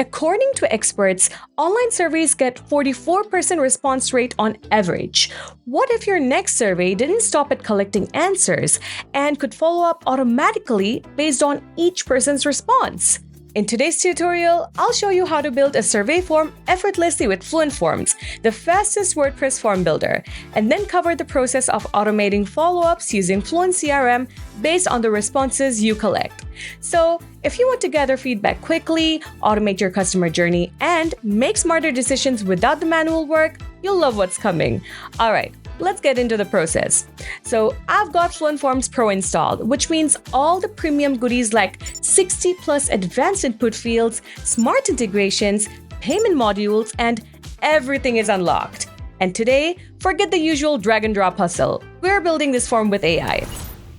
According to experts, online surveys get 44% response rate on average. What if your next survey didn't stop at collecting answers and could follow up automatically based on each person's response? In today's tutorial, I'll show you how to build a survey form effortlessly with Fluent Forms, the fastest WordPress form builder, and then cover the process of automating follow-ups using FluentCRM based on the responses you collect. So, if you want to gather feedback quickly, automate your customer journey, and make smarter decisions without the manual work, you'll love what's coming. Alright, let's get into the process. So I've got Fluent Forms Pro installed, which means all the premium goodies like 60 plus advanced input fields, smart integrations, payment modules, and everything is unlocked. And today, forget the usual drag and drop hustle. We're building this form with AI.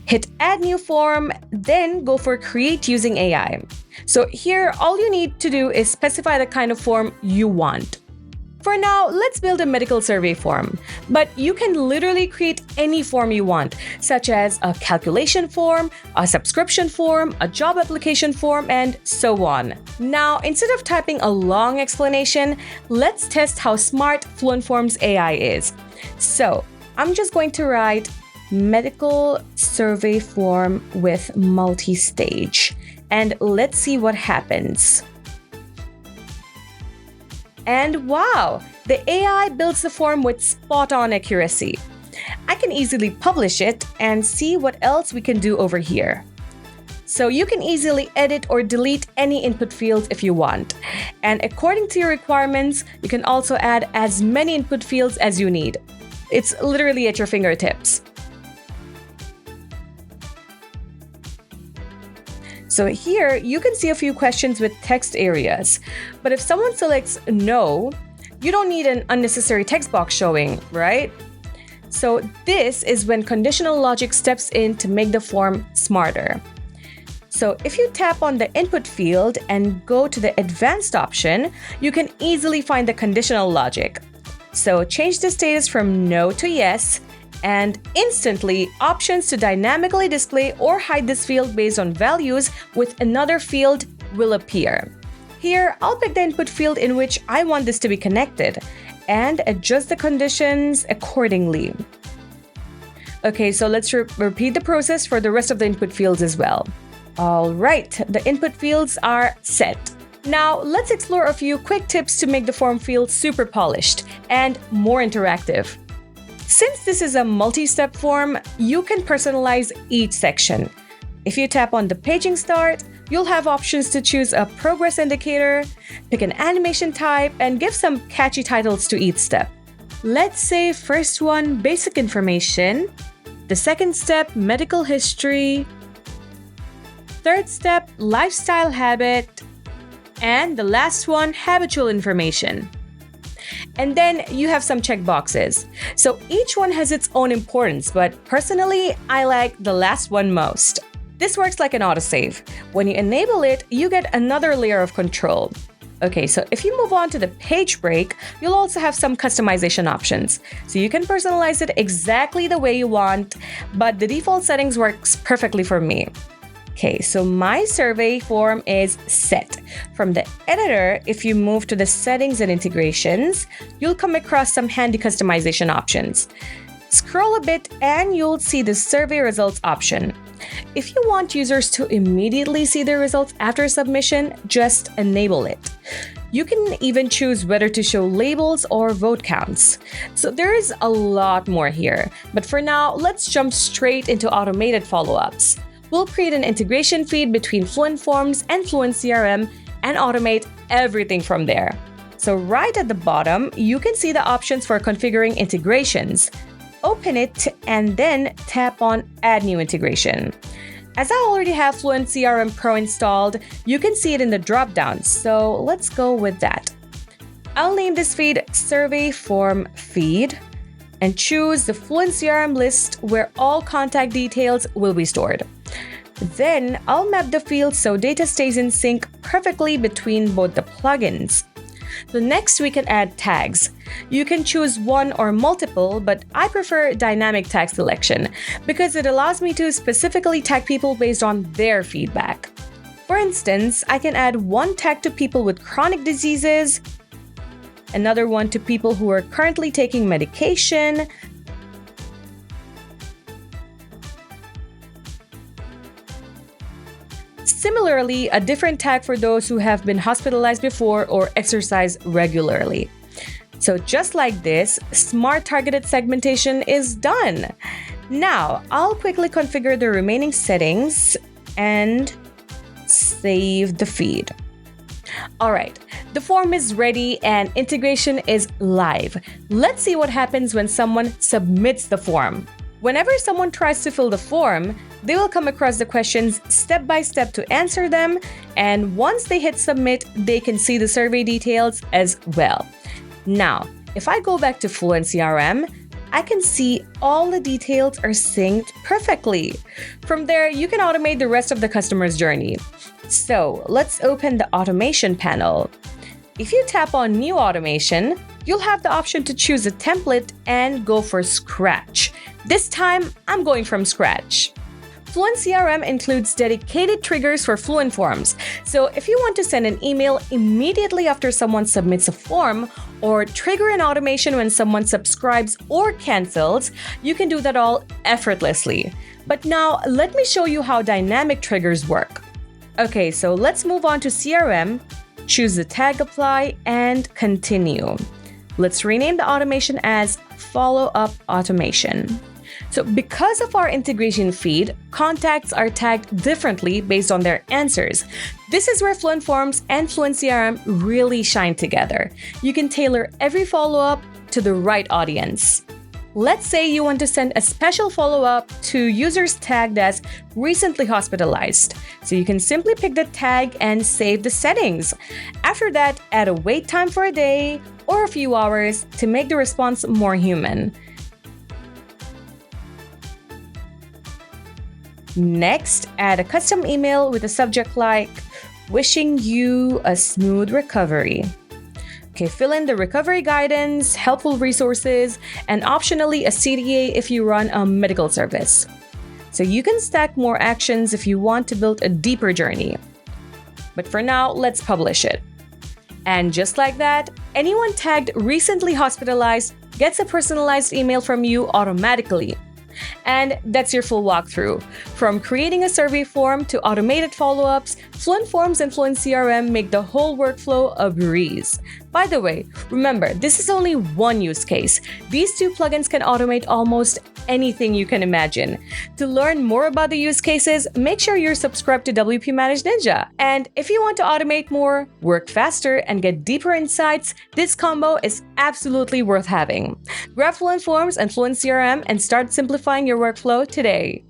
Hit Add New Form, then go for Create using AI. So here, all you need to do is specify the kind of form you want. For now, let's build a medical survey form, but you can literally create any form you want, such as a calculation form, a subscription form, a job application form, and so on. Now, instead of typing a long explanation, let's test how smart Fluent Forms AI is. So, I'm just going to write medical survey form with multi-stage, and let's see what happens. And wow, the AI builds the form with spot-on accuracy. I can easily publish it and see what else we can do over here. So you can easily edit or delete any input fields if you want. And according to your requirements, you can also add as many input fields as you need. It's literally at your fingertips. So here, you can see a few questions with text areas. But if someone selects no, you don't need an unnecessary text box showing, right? So this is when conditional logic steps in to make the form smarter. So if you tap on the input field and go to the advanced option, you can easily find the conditional logic. So change the status from no to yes, and instantly, options to dynamically display or hide this field based on values with another field will appear. Here, I'll pick the input field in which I want this to be connected and adjust the conditions accordingly. Okay, so let's repeat the process for the rest of the input fields as well. All right, the input fields are set. Now, let's explore a few quick tips to make the form feel super polished and more interactive. Since this is a multi-step form, you can personalize each section. If you tap on the paging start, you'll have options to choose a progress indicator, pick an animation type, and give some catchy titles to each step. Let's say first one, basic information. The second step, medical history. Third step, lifestyle habit. And the last one, habitual information. And then you have some checkboxes. So each one has its own importance, but personally, I like the last one most. This works like an autosave. When you enable it, you get another layer of control. Okay, so if you move on to the page break, you'll also have some customization options. So you can personalize it exactly the way you want, but the default settings works perfectly for me. Okay, so my survey form is set. From the editor, if you move to the settings and integrations, you'll come across some handy customization options. Scroll a bit and you'll see the survey results option. If you want users to immediately see their results after submission, just enable it. You can even choose whether to show labels or vote counts. So there is a lot more here, but for now, let's jump straight into automated follow-ups. We'll create an integration feed between Fluent Forms and FluentCRM and automate everything from there. So right at the bottom, you can see the options for configuring integrations. Open it and then tap on Add New Integration. As I already have FluentCRM Pro installed, you can see it in the drop-down, so let's go with that. I'll name this feed Survey Form Feed and choose the FluentCRM list where all contact details will be stored. Then I'll map the fields so data stays in sync perfectly between both the plugins. So next we can add tags. You can choose one or multiple, but I prefer dynamic tag selection because it allows me to specifically tag people based on their feedback. For instance, I can add one tag to people with chronic diseases, another one to people who are currently taking medication, similarly, a different tag for those who have been hospitalized before or exercise regularly. So just like this, smart targeted segmentation is done. Now, I'll quickly configure the remaining settings and save the feed. All right, the form is ready and integration is live. Let's see what happens when someone submits the form. Whenever someone tries to fill the form, they will come across the questions step by step to answer them, and once they hit submit, they can see the survey details as well. Now, if I go back to FluentCRM, I can see all the details are synced perfectly. From there, you can automate the rest of the customer's journey. So let's open the automation panel. If you tap on New Automation, you'll have the option to choose a template and go for Scratch. This time, I'm going from scratch. FluentCRM includes dedicated triggers for Fluent Forms. So if you want to send an email immediately after someone submits a form, or trigger an automation when someone subscribes or cancels, you can do that all effortlessly. But now, let me show you how dynamic triggers work. Okay, so let's move on to CRM, choose the tag apply, and continue. Let's rename the automation as follow-up automation. So because of our integration feed, contacts are tagged differently based on their answers. This is where Fluent Forms and FluentCRM really shine together. You can tailor every follow-up to the right audience. Let's say you want to send a special follow-up to users tagged as recently hospitalized. So you can simply pick the tag and save the settings. After that, add a wait time for a day or a few hours to make the response more human. Next, add a custom email with a subject like, "Wishing you a smooth recovery." Okay, fill in the recovery guidance, helpful resources, and optionally a CTA if you run a medical service. So you can stack more actions if you want to build a deeper journey. But for now, let's publish it. And just like that, anyone tagged recently hospitalized gets a personalized email from you automatically. And that's your full walkthrough. From creating a survey form to automated follow-ups, Fluent Forms and FluentCRM make the whole workflow a breeze. By the way, remember, this is only one use case. These two plugins can automate almost anything you can imagine. To learn more about the use cases, make sure you're subscribed to WPManageNinja. And if you want to automate more, work faster, and get deeper insights, this combo is absolutely worth having. Grab Fluent Forms and FluentCRM and start simplifying your workflow today.